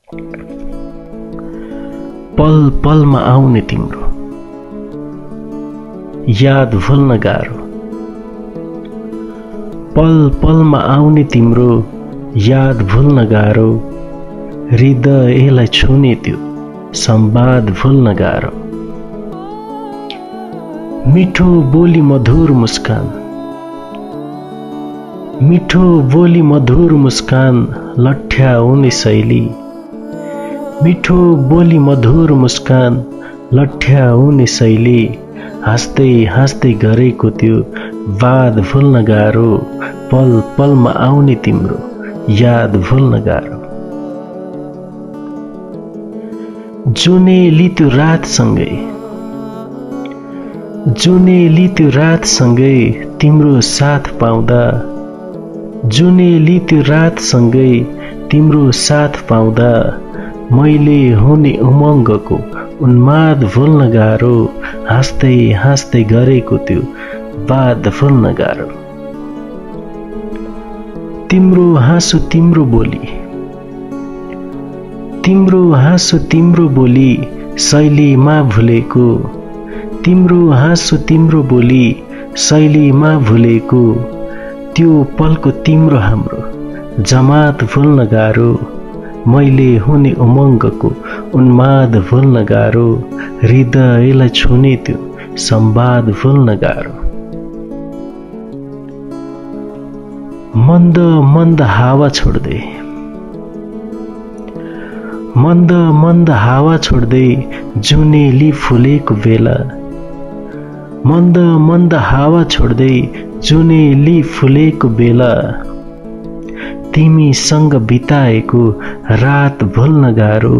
पल पलमा आउने तिम्रो याद भुल्न गाह्रो। पल पलमा आउने तिम्रो याद भुल्न गाह्रो। हृदयलाई छुने त्यो संवाद भुल्न गाह्रो। मिठो बोली मधुर मुस्कान, मिठो बोली मधुर मुस्कान लठ्याउने शैली। मिठो बोली मधुर मुस्कान लठ्याउने शैली। हाँस्दै हाँस्दै गरेको त्यो वाद भुल्न गाह्रो। पल पलमा आउने तिम्रो याद भुल्न गाह्रो। जुनेली त्यो रातसँगै, जुनेली त्यो रातसँगै तिम्रो साथ पाउँदा। जुनेली त्यो रातसँगै तिम्रो साथ पाउँदा। मैले हुने उमङ्गको उन्माद भुल्न गाह्रो। हाँस्दै हाँस्दै गरेको त्यो वाद भुल्न गाह्रो। तिम्रो हाँसो तिम्रो बोली, तिम्रो हाँसो तिम्रो बोली शैलीमा भुलेको। तिम्रो हाँसो तिम्रो बोली शैलीमा भुलेको। त्यो पलको तिम्रो हाम्रो जमात भुल्न गाह्रो। मैले हुने उमङ्गको उन्माद भुल्न गाह्रो। हृदयलाई छुने त्यो संवाद भुल्न गाह्रो। मन्द मन्द हावा छोड्दै, मन्द मन्द हावा छोड्दै जुनेली फुलेको बेला। मन्द मन्द हावा छोड्दै जुनेली फुलेको बेला। तिमीसँग बिताएको रात भुल्न गाह्रो।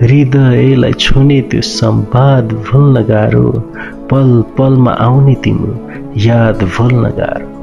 हृदयलाई छुने त्यो संवाद भुल्न गाह्रो। पल पलमा आउने तिम्रो याद भुल्न गाह्रो।